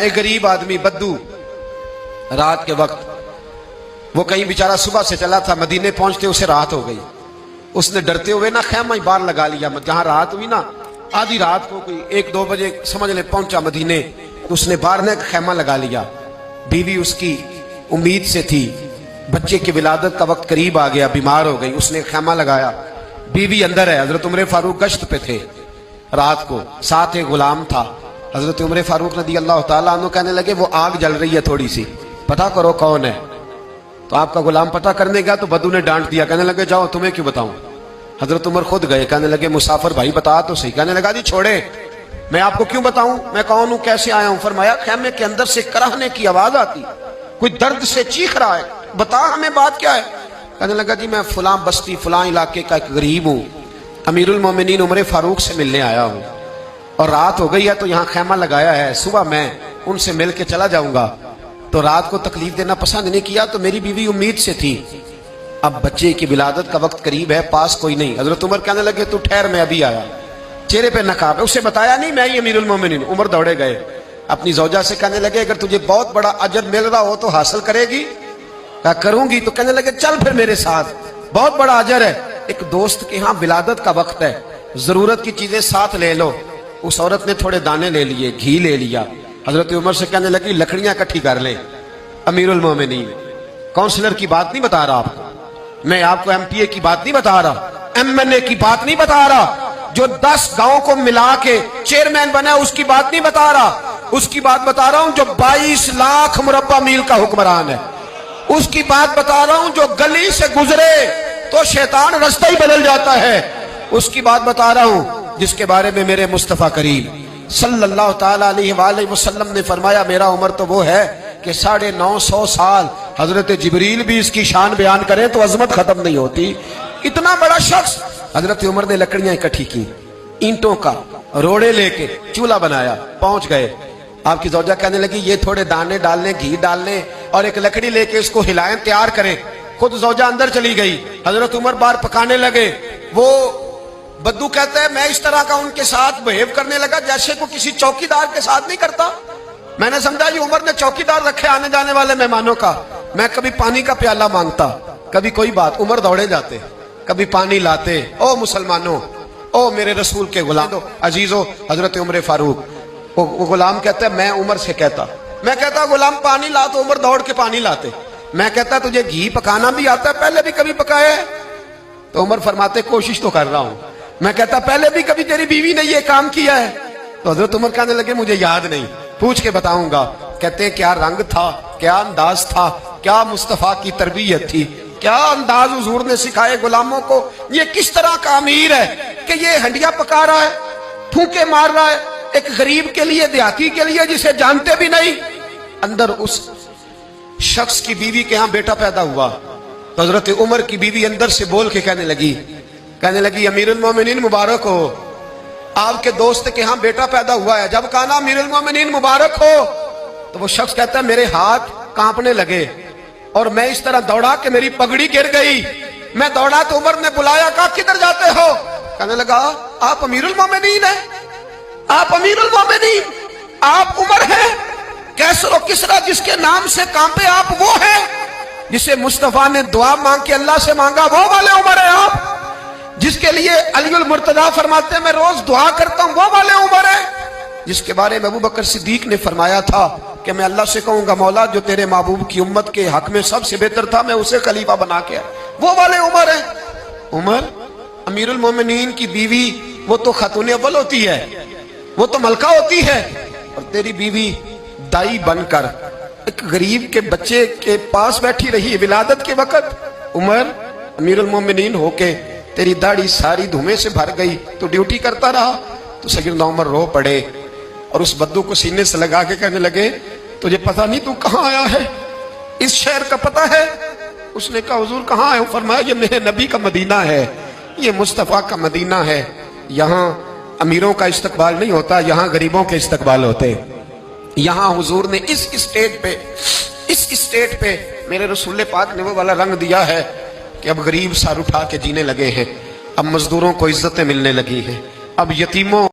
ایک غریب آدمی بدو رات کے وقت وہ کہیں بیچارہ صبح سے چلا تھا، مدینے پہنچتے اسے رات ہو گئی. اس نے ڈرتے ہوئے نا خیمہ ہی باہر لگا لیا. جہاں رات ہوئی نا آدھی رات کو کوئی 1-2 بجے سمجھ لے پہنچا مدینے تو اس نے باہر نے خیمہ لگا لیا. بیوی اس کی امید سے تھی، بچے کی ولادت کا وقت قریب آ گیا، بیمار ہو گئی، اس نے خیمہ لگایا. بیوی اندر ہے. حضرت عمر فاروق گشت پہ تھے رات کو، ساتھ ایک غلام تھا. حضرت عمر فاروق رضی اللہ تعالیٰ عنہ کہنے لگے وہ آگ جل رہی ہے تھوڑی سی، پتہ کرو کون ہے. تو آپ کا غلام پتہ کرنے گیا تو بدو نے ڈانٹ دیا، کہنے لگے جاؤ تمہیں کیوں بتاؤں. حضرت عمر خود گئے، کہنے لگے مسافر بھائی بتا تو صحیح. کہنے لگا جی چھوڑے، میں آپ کو کیوں بتاؤں، میں کون ہوں، کیسے آیا ہوں. فرمایا خیمے کے اندر سے کراہنے کی آواز آتی، کوئی درد سے چیخ رہا ہے، بتا ہمیں بات کیا ہے. کہنے لگا جی میں فلاں بستی فلاں علاقے کا ایک غریب ہوں، امیر المومنین عمر فاروق سے ملنے آیا ہوں، اور رات ہو گئی ہے تو یہاں خیمہ لگایا ہے، صبح میں ان سے مل کے چلا جاؤں گا. تو رات کو تکلیف دینا پسند نہیں کیا، تو میری بیوی امید سے تھی، اب بچے کی ولادت کا وقت قریب ہے، پاس کوئی نہیں. حضرت عمر کہنے لگے تو ٹھہر میں ابھی آیا. چہرے پہ نقاب ہے، اسے بتایا نہیں میں ہی امیر المومنین. عمر دوڑے گئے اپنی زوجہ سے، کہنے لگے اگر تجھے بہت بڑا اجر مل رہا ہو تو حاصل کرے گی. کہا کروں گی. تو کہنے لگے چل پھر میرے ساتھ، بہت بڑا اجر ہے. ایک دوست کے ہاں ولادت کا وقت ہے، ضرورت کی چیزیں ساتھ لے لو. اس عورت نے تھوڑے دانے لے لیے، گھی لے لیا. حضرت عمر سے کہنے لگی لکڑیاں اکٹھی کر لیں. امیر المومنین کونسلر کی بات نہیں بتا رہا آپ کو، میں آپ کو MP A کی بات نہیں بتا رہا، MNA کی بات نہیں بتا رہا، جو 10 گاؤں کو ملا کے چیئرمین بنا اس کی بات نہیں بتا رہا. اس کی بات بتا رہا ہوں جو 22 لاکھ مربع میل کا حکمران ہے. اس کی بات بتا رہا ہوں جو گلی سے گزرے تو شیطان رستہ ہی بدل جاتا ہے. اس کی بات بتا رہا ہوں جس کے بارے میں میرے مصطفیٰ کریم صلی اللہ تعالیٰ علیہ وآلہ وسلم نے فرمایا میرا عمر تو وہ ہے کہ 950 سال حضرت جبریل بھی اس کی شان بیان کریں تو عظمت ختم نہیں ہوتی. اتنا بڑا شخص. حضرت عمر نے لکڑیاں اکٹھی کی، اینٹوں کا روڑے لے کے چولہا بنایا، پہنچ گئے. آپ کی زوجہ کہنے لگی یہ تھوڑے دانے ڈالنے، گھی ڈالنے اور ایک لکڑی لے کے اس کو ہلائیں، تیار کریں. خود زوجہ اندر چلی گئی. حضرت عمر بار پکانے لگے. وہ بدو کہتا ہے میں اس طرح کا ان کے ساتھ بہیو کرنے لگا جیسے کو کسی چوکیدار کے ساتھ نہیں کرتا. میں نے سمجھا یہ عمر نے چوکیدار رکھے آنے جانے والے مہمانوں کا. میں کبھی پانی کا پیالہ مانگتا، کبھی کوئی بات، عمر دوڑے جاتے، کبھی پانی لاتے. او مسلمانوں، او میرے رسول کے غلام عزیزو، حضرت عمر فاروق. وہ غلام کہتا ہے میں عمر سے کہتا، میں کہتا غلام پانی لا تو عمر دوڑ کے پانی لاتے. میں کہتا تجھے گھی پکانا بھی آتا ہے، پہلے بھی کبھی پکایا ہے؟ تو عمر فرماتے کوشش تو کر رہا ہوں. میں کہتا پہلے بھی کبھی تیری بیوی نے یہ کام کیا ہے؟ تو حضرت عمر کہنے لگے مجھے یاد نہیں، پوچھ کے بتاؤں گا. کہتے ہیں کیا رنگ تھا، کیا انداز تھا، کیا مصطفیٰ کی تربیت تھی، کیا انداز حضور نے سکھائے غلاموں کو. یہ کس طرح کا امیر ہے کہ یہ ہنڈیاں پکا رہا ہے، پھونکے مار رہا ہے ایک غریب کے لیے، دیہاتی کے لیے جسے جانتے بھی نہیں. اندر اس شخص کی بیوی کے ہاں بیٹا پیدا ہوا تو حضرت عمر کی بیوی اندر سے بول کے کہنے لگی امیر المومنین مبارک ہو، آپ کے دوست کے ہاں بیٹا پیدا ہوا ہے. جب کہا نا امیر المومنین مبارک ہو تو وہ شخص کہتا ہے میرے ہاتھ کانپنے لگے اور میں اس طرح دوڑا کہ میری پگڑی گر گئی. میں دوڑا تو عمر نے بلایا، کہا کدھر جاتے ہو؟ کہنے لگا آپ امیر المومنین ہیں، آپ امیر المومنین، آپ عمر ہیں، کیسر و کسرا جس کے نام سے کانپے آپ وہ ہیں، جسے مصطفیٰ نے دعا مانگ کے اللہ سے مانگا وہ والے عمر ہیں آپ، جس کے لیے علی المرتضیٰ فرماتے ہیں میں روز دعا کرتا ہوں وہ والے عمر ہیں، جس کے بارے میں ابو بکر صدیق نے فرمایا تھا کہ میں اللہ سے کہوں گا مولا جو تیرے محبوب کی امت کے حق میں سب سے بہتر تھا میں اسے خلیفہ بنا کے وہ والے عمر ہیں. عمر امیر المومنین کی بیوی وہ تو خاتون اول ہوتی ہے، وہ تو ملکہ ہوتی ہے، اور تیری بیوی دائی بن کر ایک غریب کے بچے کے پاس بیٹھی رہی ولادت کے وقت. عمر امیر المومنین ہو کے تیری داڑھی ساری دھومے سے بھر گئی تو ڈیوٹی کرتا رہا. تو سیدنا عمر رو پڑے اور اس بدو کو سینے سے لگا کے کہنے لگے تجھے پتہ نہیں تو کہاں آیا ہے، اس شہر کا پتہ ہے؟ اس نے کہا حضور کہاں ہے؟ فرمایا یہ میرے نبی کا مدینہ ہے، یہ مصطفیٰ کا مدینہ ہے، یہاں امیروں کا استقبال نہیں ہوتا، یہاں غریبوں کے استقبال ہوتے. یہاں حضور نے اس اسٹیٹ پہ میرے رسول پاک نے وہ والا رنگ دیا ہے کہ اب غریب سر اٹھا کے جینے لگے ہیں، اب مزدوروں کو عزتیں ملنے لگی ہیں، اب یتیموں